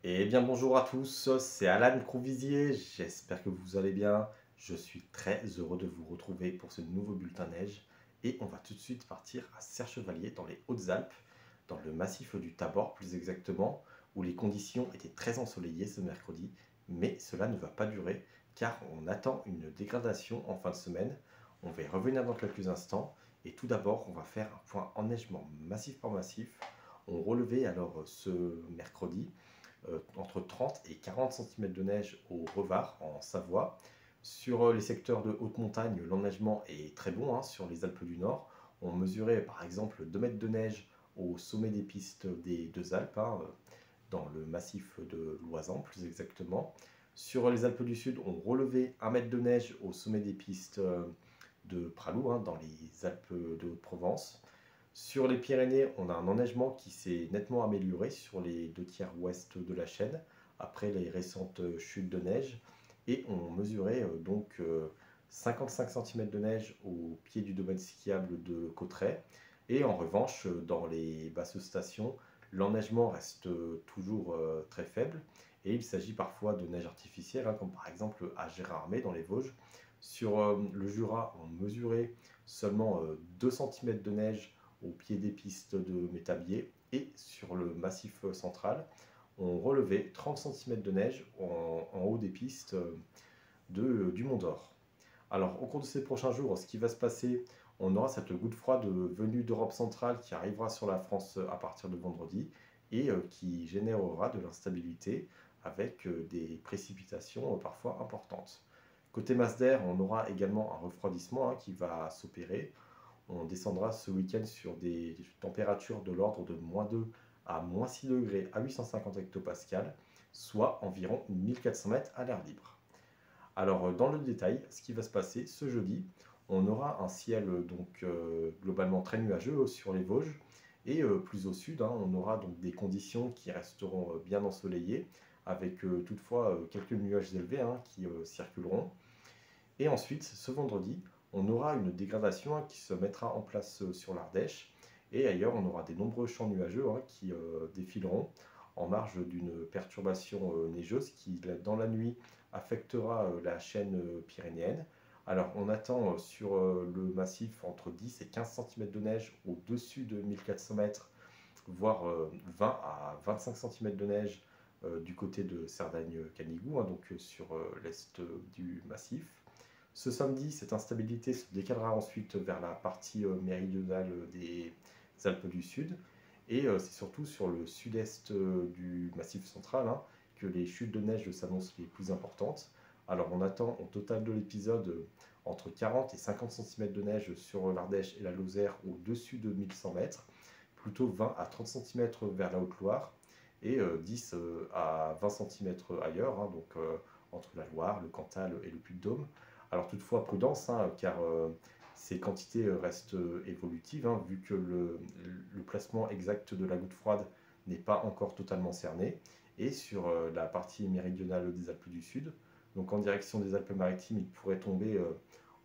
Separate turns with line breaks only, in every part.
Eh bien bonjour à tous, c'est Alan Crouvisier, j'espère que vous allez bien. Je suis très heureux de vous retrouver pour ce nouveau bulletin neige et on va tout de suite partir à Serre-Chevalier dans les Hautes-Alpes, dans le massif du Tabor plus exactement, où les conditions étaient très ensoleillées ce mercredi, mais cela ne va pas durer car on attend une dégradation en fin de semaine. On va y revenir dans quelques instants et tout d'abord on va faire un point enneigement massif par massif. On relevait alors ce mercredi entre 30 et 40 cm de neige au Revard, en Savoie. Sur les secteurs de haute montagne, l'enneigement est très bon sur les Alpes du Nord. On mesurait par exemple 2 mètres de neige au sommet des pistes des Deux Alpes, dans le massif de l'Oisans plus exactement. Sur les Alpes du Sud, on relevait 1 mètre de neige au sommet des pistes de Pralou, dans les Alpes de Haute-Provence. Sur les Pyrénées, on a un enneigement qui s'est nettement amélioré sur les 2 tiers ouest de la chaîne, après les récentes chutes de neige. Et on mesurait donc 55 cm de neige au pied du domaine skiable de Cauterets. Et en revanche, dans les basses stations, l'enneigement reste toujours très faible. Et il s'agit parfois de neige artificielle, comme par exemple à Gérardmer dans les Vosges. Sur le Jura, on mesurait seulement 2 cm de neige au pied des pistes de Métabier, et sur le massif central, on relevait 30 cm de neige en haut des pistes du Mont d'Or. Alors, au cours de ces prochains jours, ce qui va se passer, on aura cette goutte froide venue d'Europe centrale qui arrivera sur la France à partir de vendredi et qui générera de l'instabilité avec des précipitations parfois importantes. Côté masse d'air, on aura également un refroidissement qui va s'opérer. On descendra ce week-end sur des températures de l'ordre de -2 à -6 degrés à 850 hectopascales, soit environ 1400 mètres à l'air libre. Alors, dans le détail, ce qui va se passer ce jeudi, on aura un ciel globalement très nuageux sur les Vosges, et plus au sud, on aura donc des conditions qui resteront bien ensoleillées, avec toutefois quelques nuages élevés qui circuleront. Et ensuite, ce vendredi, on aura une dégradation qui se mettra en place sur l'Ardèche. Et ailleurs, on aura des nombreux champs nuageux qui défileront en marge d'une perturbation neigeuse qui, dans la nuit, affectera la chaîne pyrénéenne. Alors, on attend sur le massif entre 10 et 15 cm de neige au-dessus de 1400 mètres, voire 20 à 25 cm de neige du côté de Cerdagne-Canigou, donc sur l'est du massif. Ce samedi, cette instabilité se décalera ensuite vers la partie méridionale des Alpes du Sud. Et c'est surtout sur le sud-est du massif central que les chutes de neige s'annoncent les plus importantes. Alors on attend au total de l'épisode entre 40 et 50 cm de neige sur l'Ardèche et la Lozère au-dessus de 1100 mètres, plutôt 20 à 30 cm vers la Haute-Loire et 10 à 20 cm ailleurs, donc entre la Loire, le Cantal et le Puy-de-Dôme. Alors toutefois, prudence, car ces quantités restent évolutives, vu que le placement exact de la goutte froide n'est pas encore totalement cerné. Et sur la partie méridionale des Alpes du Sud, donc en direction des Alpes-Maritimes, il pourrait tomber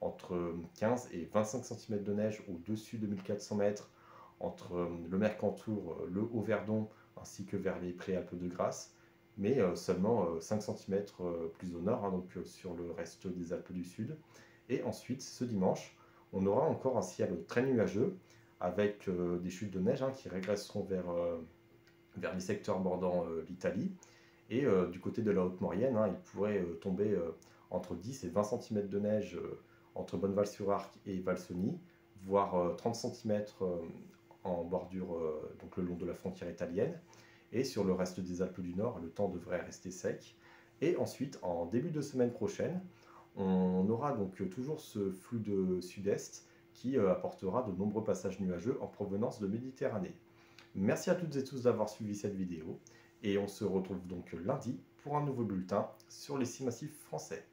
entre 15 et 25 cm de neige au-dessus de 1400 mètres, entre le Mercantour, le Haut-Verdon, ainsi que vers les Préalpes de Grasse, mais seulement 5 cm plus au nord, donc sur le reste des Alpes du Sud. Et ensuite, ce dimanche, on aura encore un ciel très nuageux, avec des chutes de neige qui régresseront vers les secteurs bordant l'Italie. Et du côté de la Haute-Maurienne, il pourrait tomber entre 10 et 20 cm de neige entre Bonneval-sur-Arc et Valsony, voire 30 cm en bordure, donc le long de la frontière italienne. Et sur le reste des Alpes du Nord, le temps devrait rester sec. Et ensuite, en début de semaine prochaine, on aura donc toujours ce flux de sud-est qui apportera de nombreux passages nuageux en provenance de Méditerranée. Merci à toutes et tous d'avoir suivi cette vidéo, et on se retrouve donc lundi pour un nouveau bulletin sur les 6 massifs français.